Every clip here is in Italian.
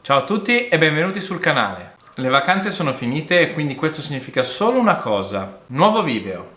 Ciao a tutti e benvenuti sul canale. Le vacanze sono finite e quindi questo significa solo una cosa: nuovo video.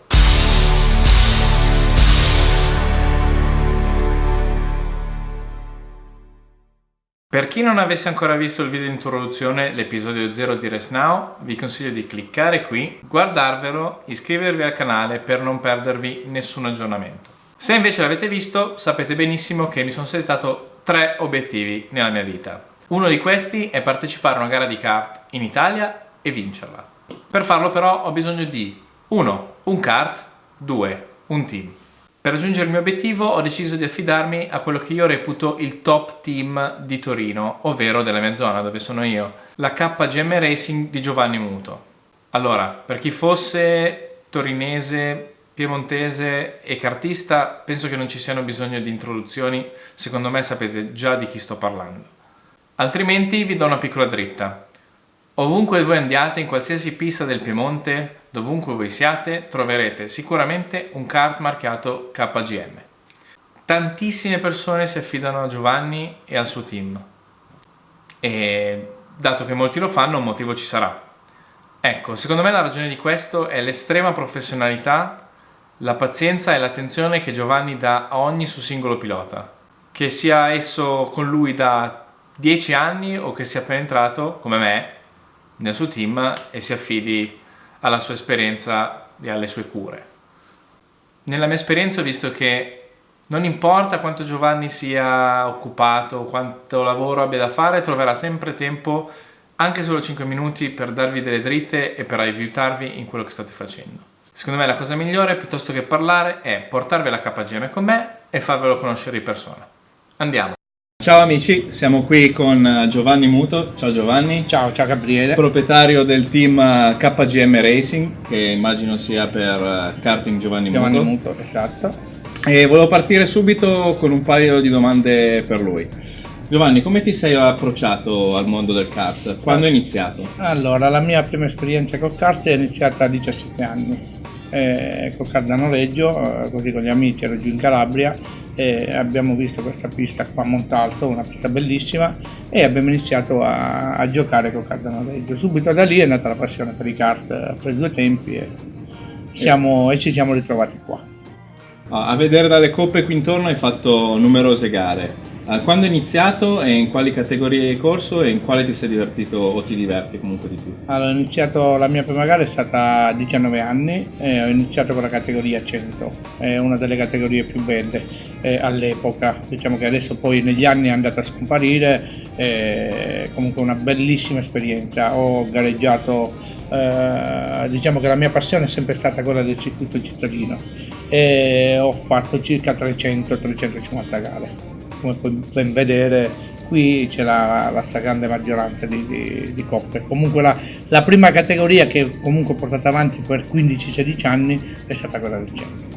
Per chi non avesse ancora visto il video di introduzione, l'episodio 0 di Rest Now, vi consiglio di cliccare qui, guardarvelo, iscrivervi al canale per non perdervi nessun aggiornamento. Se invece l'avete visto, sapete benissimo che mi sono settato 3 obiettivi nella mia vita. Uno di questi è partecipare a una gara di kart in Italia e vincerla. Per farlo però ho bisogno di 1. Un kart, 2. Un team. Per raggiungere il mio obiettivo ho deciso di affidarmi a quello che io reputo il top team di Torino, ovvero della mia zona dove sono io, la KGM Racing di Giovanni Muto. Allora, per chi fosse torinese, piemontese e kartista, penso che non ci siano bisogno di introduzioni, secondo me sapete già di chi sto parlando. Altrimenti vi do una piccola dritta. Ovunque voi andiate, in qualsiasi pista del Piemonte, dovunque voi siate, troverete sicuramente un kart marchiato KGM. Tantissime persone si affidano a Giovanni e al suo team. E dato che molti lo fanno, un motivo ci sarà. Ecco, secondo me la ragione di questo è l'estrema professionalità, la pazienza e l'attenzione che Giovanni dà a ogni suo singolo pilota. Che sia esso con lui da 10 anni o che sia appena entrato, come me, nel suo team e si affidi alla sua esperienza e alle sue cure. Nella mia esperienza ho visto che non importa quanto Giovanni sia occupato, quanto lavoro abbia da fare, troverà sempre tempo, anche solo 5 minuti, per darvi delle dritte e per aiutarvi in quello che state facendo. Secondo me la cosa migliore, piuttosto che parlare, è portarvi la KGM con me e farvelo conoscere di persona. Andiamo! Ciao amici, siamo qui con Giovanni Muto. Ciao Giovanni. Ciao Gabriele. Proprietario del team KGM Racing, che immagino sia per karting Giovanni Muto. Esatto. E volevo partire subito con un paio di domande per lui. Giovanni, come ti sei approcciato al mondo del kart? Quando hai iniziato? Allora, la mia prima esperienza col kart è iniziata a 17 anni. Col kart da noleggio, così con gli amici, ero giù in Calabria e abbiamo visto questa pista qua a Montalto, una pista bellissima, e abbiamo iniziato a giocare col kart da noleggio. Subito da lì è nata la passione per i kart per 2 tempi e ci siamo ritrovati qua. A vedere dalle coppe qui intorno hai fatto numerose gare. Quando hai iniziato e in quali categorie hai corso e in quale ti sei divertito o ti diverti comunque di più? Allora, ho iniziato, la mia prima gara è stata a 19 anni e ho iniziato con la categoria 100, è una delle categorie più belle all'epoca. Diciamo che adesso poi negli anni è andata a scomparire, comunque una bellissima esperienza. Ho gareggiato, diciamo che la mia passione è sempre stata quella del circuito cittadino e ho fatto circa 300-350 gare. Come puoi ben vedere qui c'è la stragrande maggioranza di coppe. Comunque la prima categoria che comunque ho portato avanti per 15-16 anni è stata quella del 100.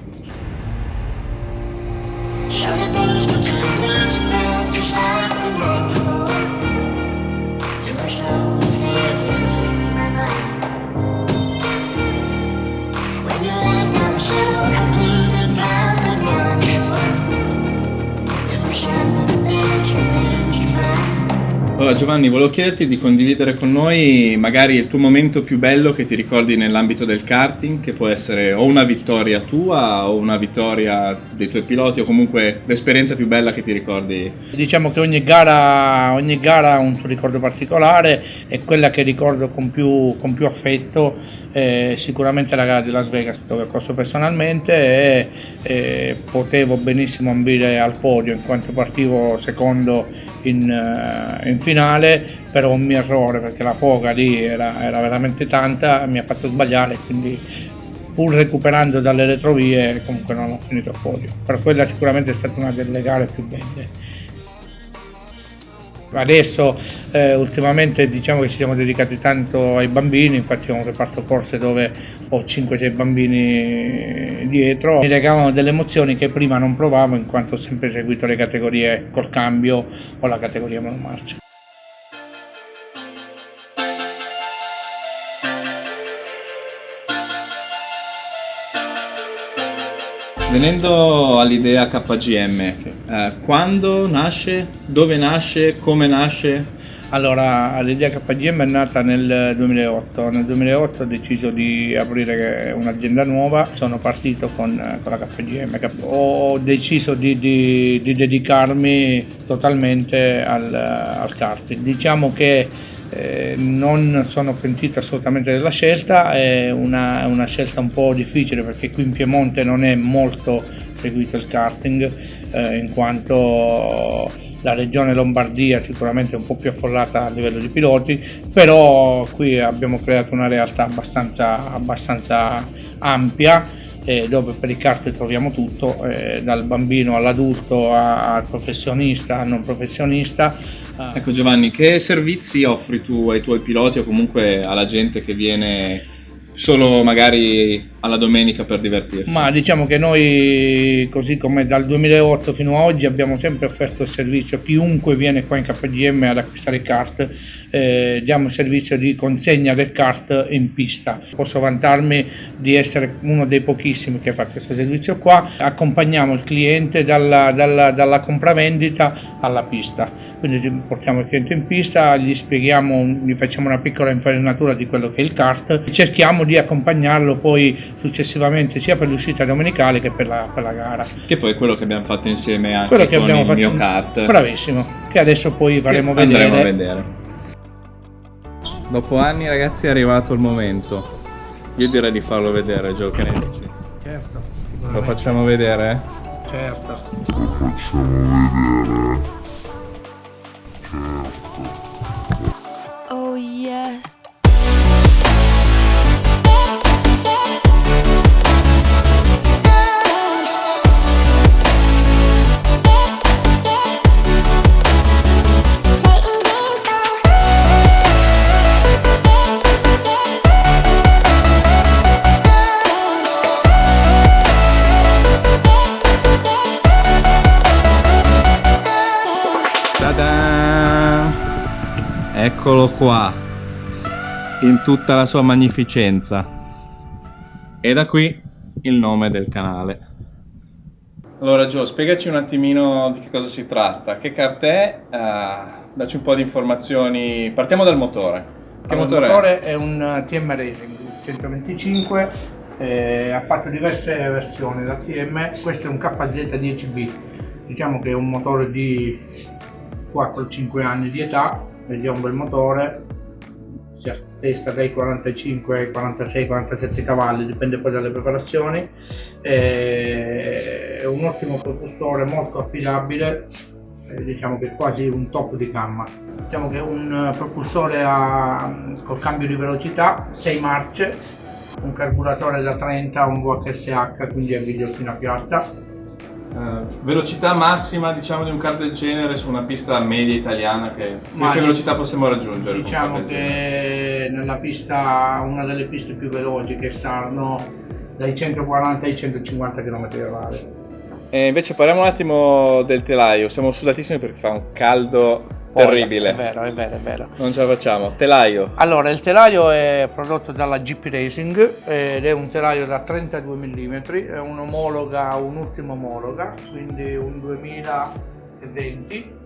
Allora Giovanni, volevo chiederti di condividere con noi magari il tuo momento più bello che ti ricordi nell'ambito del karting, che può essere o una vittoria tua o una vittoria dei tuoi piloti, o comunque l'esperienza più bella che ti ricordi. Diciamo che ogni gara ha un suo ricordo particolare e quella che ricordo con più affetto è sicuramente la gara di Las Vegas, dove ho corso personalmente e potevo benissimo ambire al podio in quanto partivo secondo in finale, però un mio errore, perché la foga lì era veramente tanta, mi ha fatto sbagliare, quindi pur recuperando dalle retrovie comunque non ho finito il podio. Per quella sicuramente è stata una delle gare più belle. Adesso ultimamente diciamo che ci siamo dedicati tanto ai bambini, infatti ho un reparto corse dove ho 5-6 bambini dietro, mi regalano delle emozioni che prima non provavo in quanto ho sempre seguito le categorie col cambio o la categoria monomarcia. Venendo all'idea KGM, quando nasce, dove nasce, come nasce? Allora, l'idea KGM è nata nel 2008. Nel 2008 ho deciso di aprire un'azienda nuova, sono partito con la KGM. Ho deciso di dedicarmi totalmente al karting. Diciamo che non sono pentito assolutamente della scelta, è una scelta un po' difficile perché qui in Piemonte non è molto seguito il karting, in quanto la regione Lombardia sicuramente è un po' più affollata a livello di piloti, però qui abbiamo creato una realtà abbastanza ampia, dove per i kart troviamo tutto, dal bambino all'adulto al professionista, al non professionista. Ecco Giovanni, che servizi offri tu ai tuoi piloti o comunque alla gente che viene solo magari alla domenica per divertirsi? Ma diciamo che noi, così come dal 2008 fino ad oggi, abbiamo sempre offerto il servizio a chiunque viene qua in KGM ad acquistare il kart. Diamo il servizio di consegna del kart in pista. Posso vantarmi di essere uno dei pochissimi che fa questo servizio qua. Accompagniamo il cliente dalla compravendita alla pista. Quindi portiamo il cliente in pista, gli spieghiamo, gli facciamo una piccola infarinatura di quello che è il kart e cerchiamo di accompagnarlo poi successivamente sia per l'uscita domenicale che per la gara. Che poi è quello che abbiamo fatto insieme anche con il mio kart. Bravissimo, che adesso poi andremo a vedere. Dopo anni ragazzi è arrivato il momento. Io direi di farlo vedere, Gio, che ne dici? Certo. Lo facciamo vedere? Certo. Oh yes. Eccolo qua, in tutta la sua magnificenza. E da qui il nome del canale. Allora Gio, spiegaci un attimino di che cosa si tratta, che kart è, dacci un po' di informazioni. Partiamo dal motore. Che allora, il motore è un TM Racing 125, ha fatto diverse versioni da TM. Questo è un KZ10B, diciamo che è un motore di 4-5 anni di età. Vediamo un bel motore, si attesta dai 45 ai 46-47 cavalli, dipende poi dalle preparazioni. È un ottimo propulsore, molto affidabile, diciamo che è quasi un top di gamma. Diciamo che è un propulsore col cambio di velocità, 6 marce, un carburatore da 30, un VHSH, quindi a ghigliottina piatta. Velocità massima diciamo di un kart del genere su una pista media italiana, che velocità possiamo raggiungere? Diciamo che nella pista, una delle piste più veloci, che stanno dai 140 ai 150 km/h. E invece parliamo un attimo del telaio. Siamo sudatissimi perché fa un caldo terribile. È vero. Non ce la facciamo. Telaio. Allora, il telaio è prodotto dalla GP Racing ed è un telaio da 32 mm, è un'ultima omologa, quindi un 2020.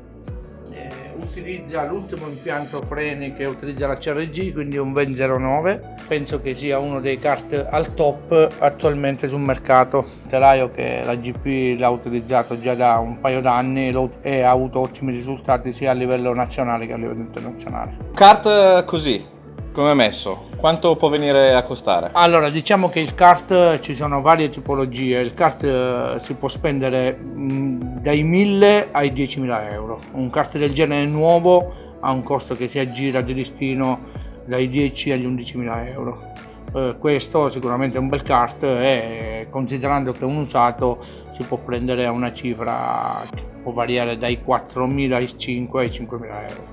Utilizza l'ultimo impianto freni che utilizza la CRG, quindi un VEN 09. Penso che sia uno dei kart al top attualmente sul mercato. Un telaio che la GP l'ha utilizzato già da un paio d'anni e ha avuto ottimi risultati sia a livello nazionale che a livello internazionale. Kart così, come è messo? Quanto può venire a costare? Allora, diciamo che il kart, ci sono varie tipologie. Il kart si può spendere dai 1.000 ai 10.000 euro. Un kart del genere nuovo ha un costo che si aggira di listino dai 10 agli 11.000 euro. Questo sicuramente è un bel kart e considerando che è un usato si può prendere a una cifra che può variare dai 4.000 ai 5.000 euro.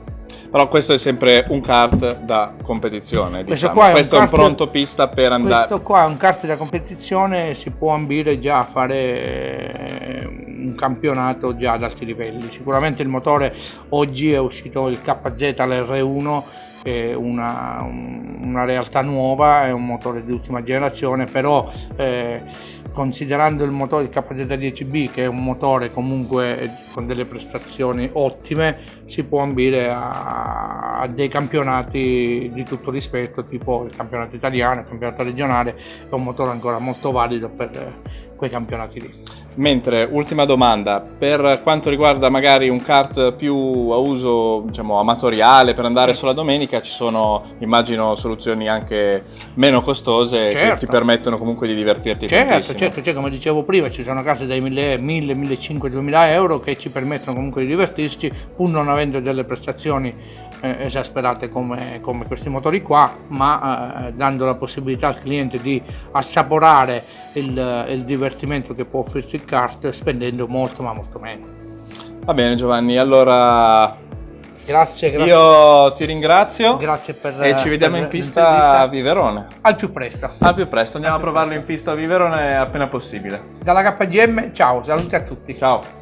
Però questo è sempre un kart da competizione, diciamo. Questo è un pronto pista per andare. Questo qua è un kart da competizione, si può ambire già a fare un campionato già ad alti livelli. Sicuramente il motore, oggi è uscito il KZ l'R1, una realtà nuova, è un motore di ultima generazione, però considerando il motore il KZ10B, che è un motore comunque con delle prestazioni ottime, si può ambire a dei campionati di tutto rispetto, tipo il campionato italiano, il campionato regionale. È un motore ancora molto valido per quei campionati lì. Mentre, ultima domanda, per quanto riguarda magari un kart più a uso, diciamo, amatoriale, per andare solo la domenica, ci sono, immagino, soluzioni anche meno costose, che ti permettono comunque di divertirti tantissimo. Certo, cioè, come dicevo prima, ci sono case dai 1.000, 1.500, 2.000 euro che ci permettono comunque di divertirci, pur non avendo delle prestazioni esasperate come questi motori qua, ma dando la possibilità al cliente di assaporare il divertimento che può offrirci il kart spendendo molto ma molto meno. Va bene Giovanni, allora grazie. Io ti ringrazio. Grazie per e ci vediamo in pista a Viverone. Al più presto. Andiamo a provarlo in pista a Viverone appena possibile. Dalla KGM, ciao, saluti a tutti. Ciao.